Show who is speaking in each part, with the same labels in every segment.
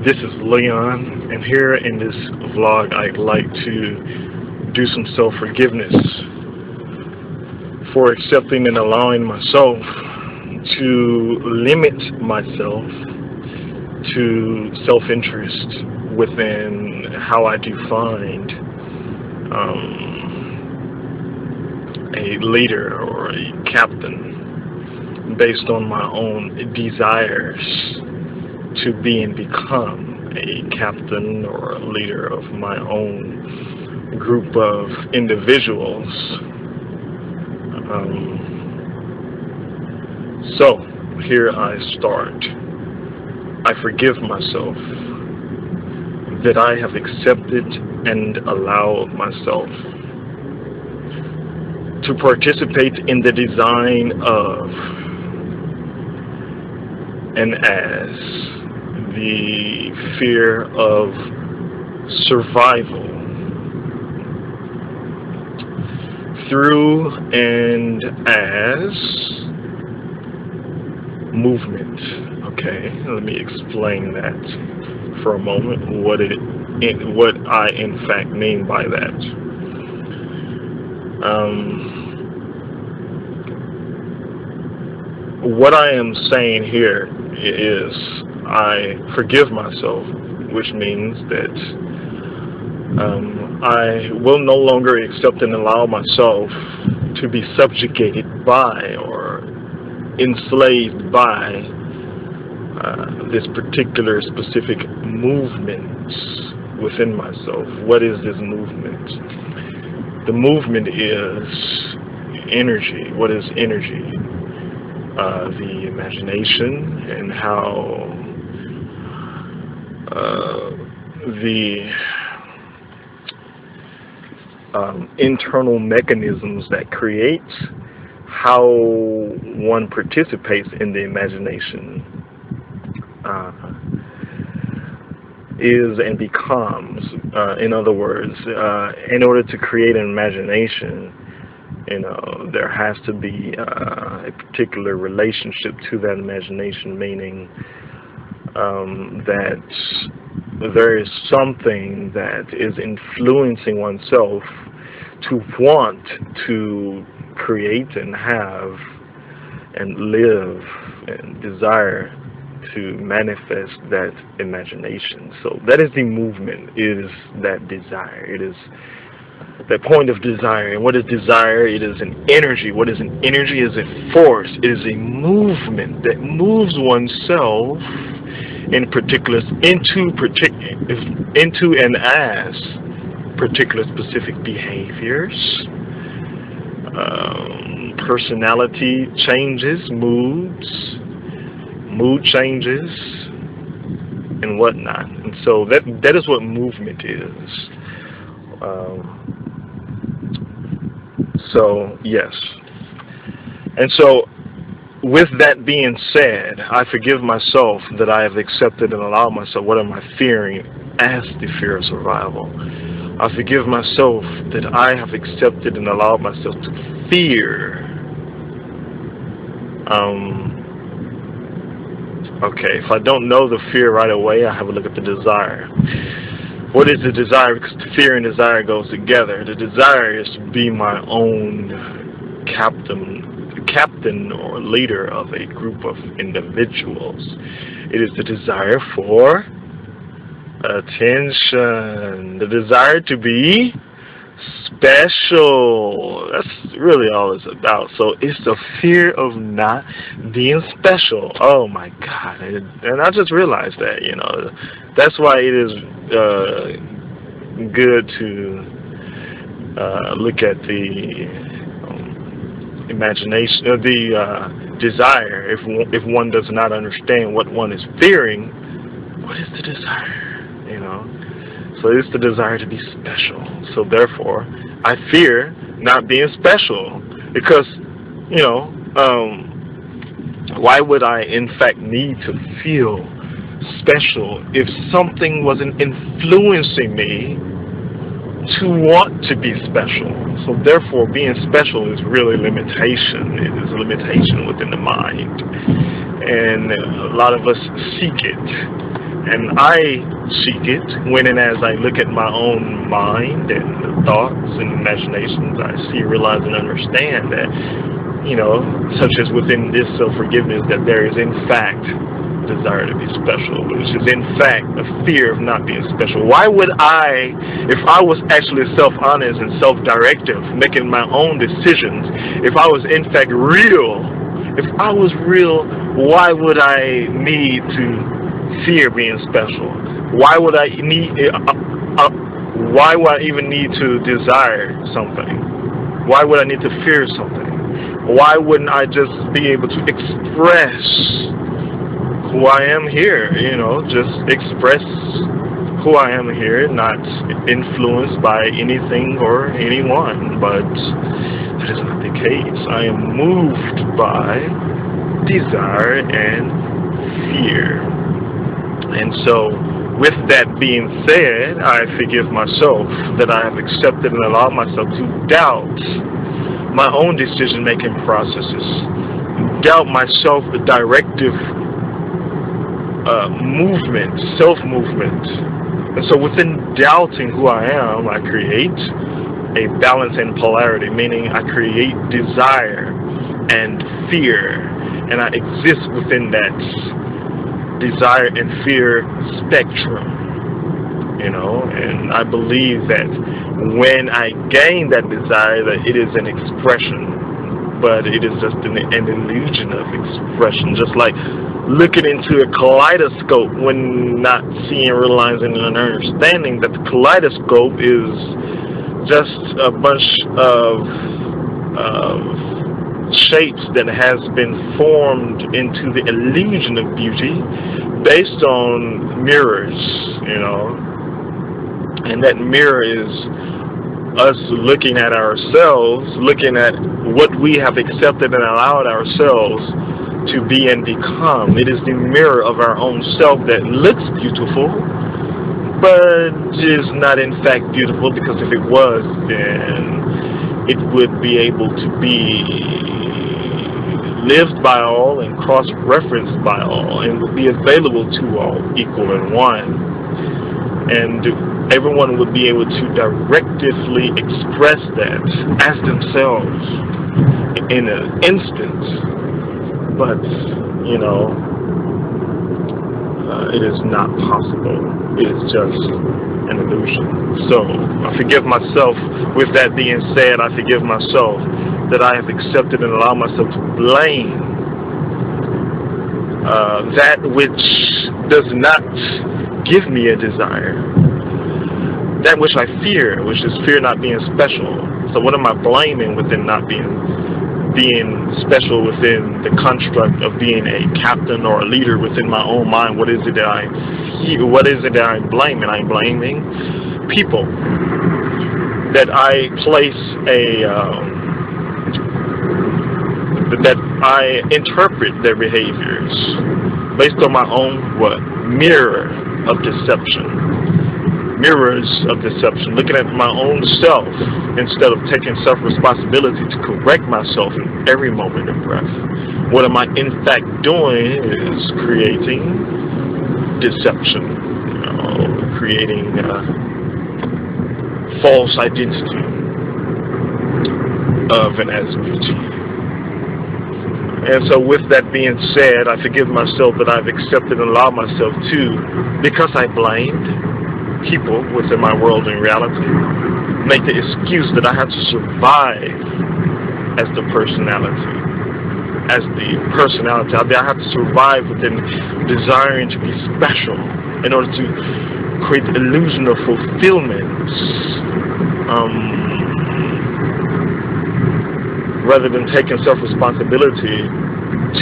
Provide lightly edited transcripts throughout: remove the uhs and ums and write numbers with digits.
Speaker 1: This is Leon, and here in this vlog I'd like to do some self-forgiveness for accepting and allowing myself to limit myself to self-interest within how I define a leader or a captain based on my own desires to be and become a captain or a leader of my own group of individuals. So here I start. I forgive myself that I have accepted and allowed myself to participate in the design of and as the fear of survival through and as movement. Okay, let me explain that for a moment, what I in fact mean by that. What I am saying here is I forgive myself, which means that I will no longer accept and allow myself to be subjugated by or enslaved by this particular specific movement within myself. What is this movement? The movement is energy. What is energy? The imagination and how the internal mechanisms that create how one participates in the imagination is and becomes. In other words, in order to create an imagination, there has to be a particular relationship to that imagination, meaning that there is something that is influencing oneself to want to create and have and live and desire to manifest that imagination. So that is the movement, is that desire. It is that point of desire. And what is desire? It is an energy. What is an energy? It is a force. It is a movement that moves oneself in particulars into and as particular specific behaviors, personality changes, mood changes, and whatnot. And so that is what movement is. So yes. And so with that being said, I forgive myself that I have accepted and allowed myself. What am I fearing? As the fear of survival. I forgive myself that I have accepted and allowed myself to fear. Okay, if I don't know the fear right away, I have a look at the desire. What is the desire? Because the fear and desire goes together. The desire is to be my own captain or leader of a group of individuals. It is the desire for attention, the desire to be special. That's really all it's about. So it's the fear of not being special. Oh my God. And I just realized that, that's why it is good to look at the imagination, the desire. If one does not understand what one is fearing, what is the desire? So it's the desire to be special. So therefore, I fear not being special because, why would I in fact need to feel special if something wasn't influencing me to want to be special? So therefore, being special is really limitation. It is a limitation within the mind. And a lot of us seek it. And I seek it when and as I look at my own mind and the thoughts and imaginations, I see, realize, and understand that, such as within this self-forgiveness, that there is in fact desire to be special, which is in fact a fear of not being special. Why would I, if I was actually self-honest and self-directive, making my own decisions, if I was in fact real, if I was real, why would I need to fear being special? Why would I why would I even need to desire something? Why would I need to fear something? Why wouldn't I just be able to express who I am here? Just express who I am here, not influenced by anything or anyone. But that is not the case. I am moved by desire and fear. And so, with that being said, I forgive myself that I have accepted and allowed myself to doubt my own decision-making processes, doubt my self-directive movement, self-movement. And so within doubting who I am, I create a balance and polarity, meaning I create desire and fear, and I exist within that desire and fear spectrum, and I believe that when I gain that desire, that it is an expression, but it is just an illusion of expression, just like looking into a kaleidoscope when not seeing, realizing, and understanding that the kaleidoscope is just a bunch of shapes that has been formed into the illusion of beauty based on mirrors, and that mirror is us looking at ourselves, looking at what we have accepted and allowed ourselves to be and become. It is the mirror of our own self that looks beautiful, but is not in fact beautiful, because if it was, then it would be able to be lived by all and cross-referenced by all, and would be available to all, equal and one. And everyone would be able to directively express that as themselves in an instant. But, it is not possible. It is just an illusion. So, I forgive myself. With that being said, I forgive myself that I have accepted and allowed myself to blame that which does not give me a desire, that which I fear, which is fear not being special. So what am I blaming within not being special, within the construct of being a captain or a leader within my own mind? What is it that I fear? What is it that I'm blaming? I'm blaming people, that I place that I interpret their behaviors based on my own mirror of deception. Mirrors of deception, looking at my own self instead of taking self-responsibility to correct myself in every moment of breath. What am I in fact doing is creating deception, creating false identity of an as beauty. And so with that being said, I forgive myself that I've accepted and allowed myself to, because I blamed people within my world and reality, make the excuse that I have to survive as the personality. I have to survive within desiring to be special in order to create the illusion of fulfillment, rather than taking self-responsibility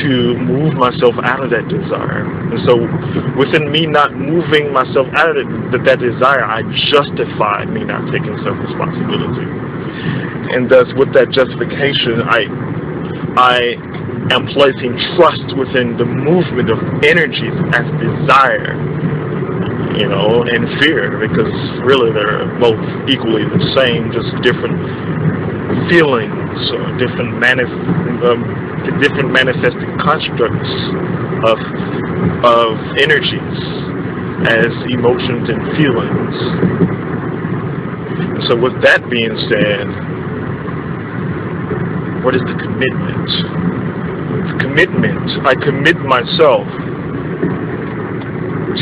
Speaker 1: to move myself out of that desire. And so within me not moving myself out of that desire, I justify me not taking self-responsibility. And thus with that justification, I am placing trust within the movement of energies as desire, and fear, because really they're both equally the same, just different feelings or different manifesting constructs of energies. as emotions and feelings. So with that being said, what is the commitment? The commitment, I commit myself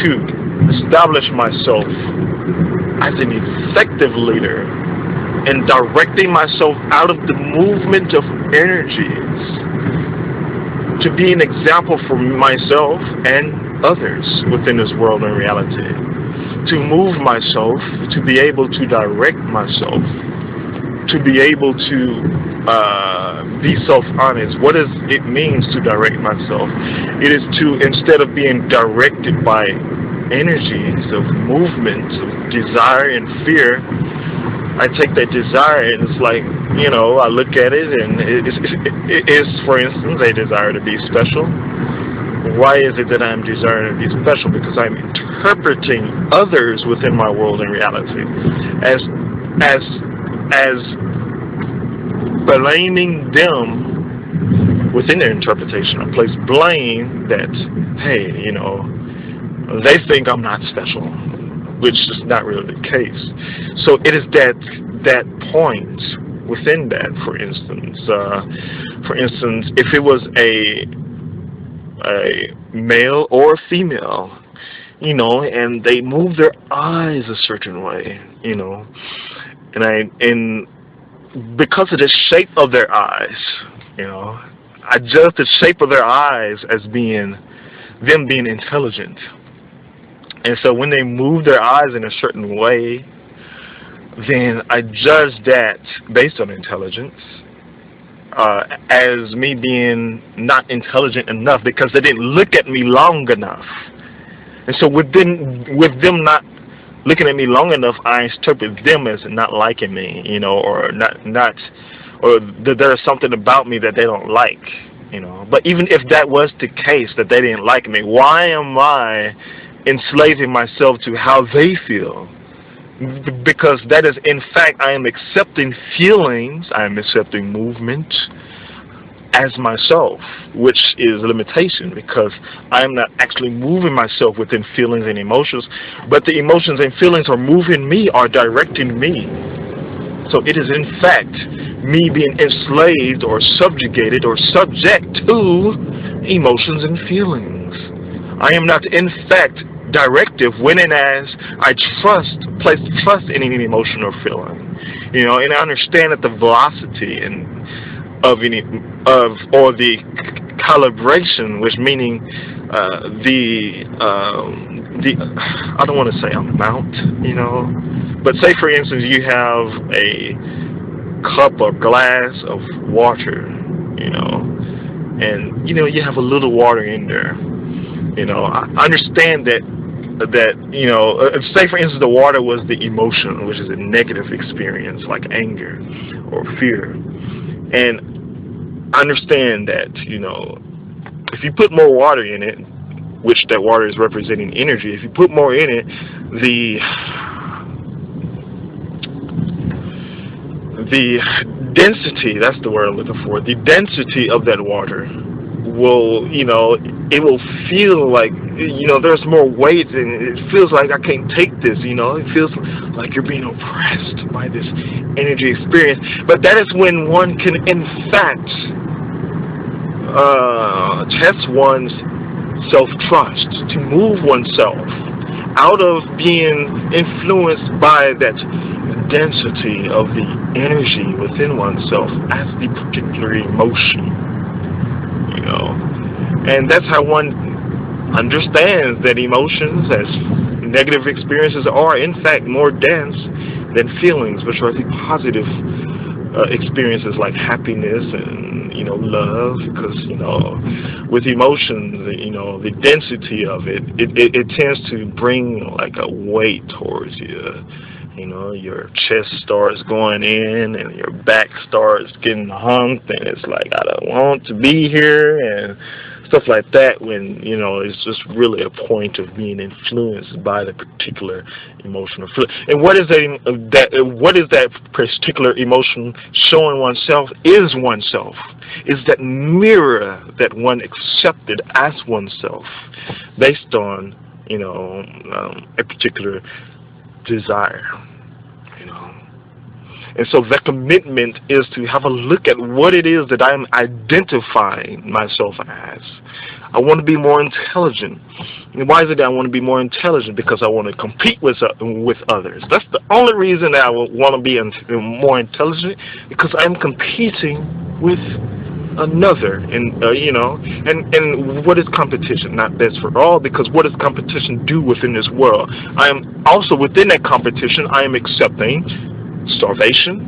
Speaker 1: to establish myself as an effective leader and directing myself out of the movement of energies to be an example for myself and others within this world and reality. To move myself, to be able to direct myself, to be able to be self-honest. What does it mean to direct myself? It is to, instead of being directed by energies of movement, of desire and fear, I take that desire and it's like, I look at it and it is, for instance, a desire to be special. Why is it that I'm desiring to be special? Because I'm interpreting others within my world and reality as blaming them within their interpretation. I place blame that, hey, they think I'm not special, which is not really the case. So it is that point within that, for instance, if it was a male or a female, and they move their eyes a certain way, and because of the shape of their eyes, I judge the shape of their eyes as being them being intelligent. And so when they move their eyes in a certain way, then I judge that based on intelligence as me being not intelligent enough because they didn't look at me long enough. And so with them not looking at me long enough, I interpret them as not liking me, or or that there's something about me that they don't like, But even if that was the case, that they didn't like me, why am I enslaving myself to how they feel? Because that is, in fact, I am accepting feelings, I am accepting movement as myself, which is a limitation because I am not actually moving myself within feelings and emotions, but the emotions and feelings are moving me, are directing me. So it is, in fact, me being enslaved or subjugated or subject to emotions and feelings. I am not, in fact, directive when and as I place trust in any emotion or feeling, and I understand that the velocity or the calibration, which meaning the I don't want to say amount, but say for instance you have a cup or glass of water, and you have a little water in there. I understand that say for instance the water was the emotion, which is a negative experience like anger or fear, and I understand that if you put more water in it, which that water is representing energy, if you put more in it, the density, that's the word I'm looking for, the density of that water will, it will feel like, there's more weight, and it feels like I can't take this, it feels like you're being oppressed by this energy experience. But that is when one can, in fact, test one's self-trust, to move oneself out of being influenced by that density of the energy within oneself as the particular emotion. And that's how one understands that emotions as negative experiences are in fact more dense than feelings, which are the positive experiences like happiness and love, because with emotions, the density of it tends to bring like a weight towards you. Your chest starts going in and your back starts getting humped, and it's like, I don't want to be here, and stuff like that, when it's just really a point of being influenced by the particular emotional feeling. And what is that particular emotion showing oneself is oneself. Is that mirror that one accepted as oneself based on a particular desire, you know. And so that commitment is to have a look at what it is that I'm identifying myself as. I want to be more intelligent. And why is it that I want to be more intelligent? Because I want to compete with others. That's the only reason that I want to be more intelligent, because I'm competing with another. And and what is competition? Not best for all, because what does competition do within this world? I am also within that competition. I am accepting starvation,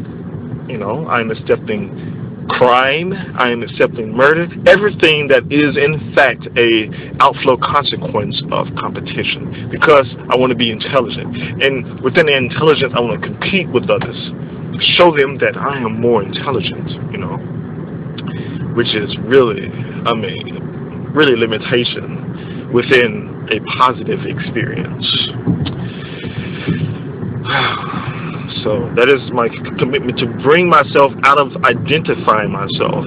Speaker 1: I'm accepting crime, I am accepting murder, everything that is in fact a outflow consequence of competition, because I want to be intelligent. And within the intelligence, I want to compete with others, show them that I am more intelligent, which is really, really limitation within a positive experience. So that is my commitment, to bring myself out of identifying myself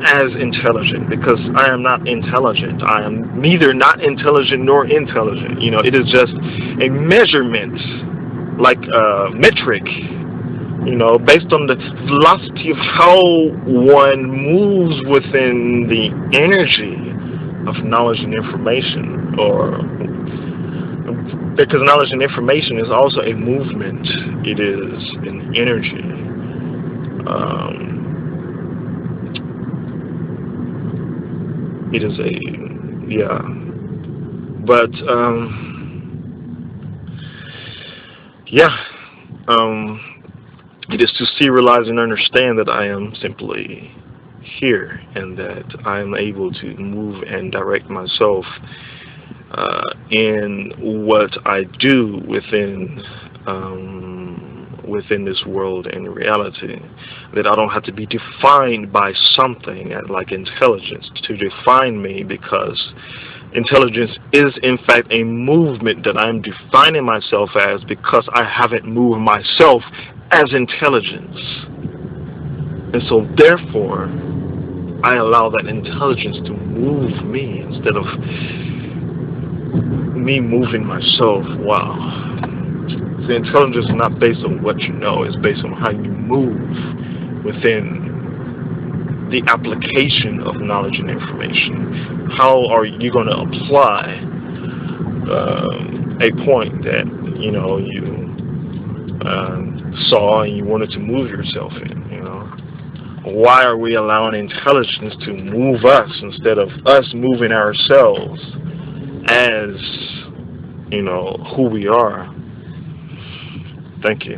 Speaker 1: as intelligent, because I am not intelligent. I am neither not intelligent nor intelligent. It is just a measurement, like a metric, based on the velocity of how one moves within the energy of knowledge and information, because knowledge and information is also a movement. It is an energy. It is it is to see, realize, and understand that I am simply here, and that I am able to move and direct myself in what I do within this world and reality, that I don't have to be defined by something like intelligence to define me, because intelligence is in fact a movement that I'm defining myself as, because I haven't moved myself as intelligence. And so therefore I allow that intelligence to move me instead of me moving myself. Wow. The intelligence is not based on what you know, it's based on how you move within the application of knowledge and information. How are you going to apply a point that you saw and you wanted to move yourself in? Why are we allowing intelligence to move us instead of us moving ourselves as who we are? Thank you.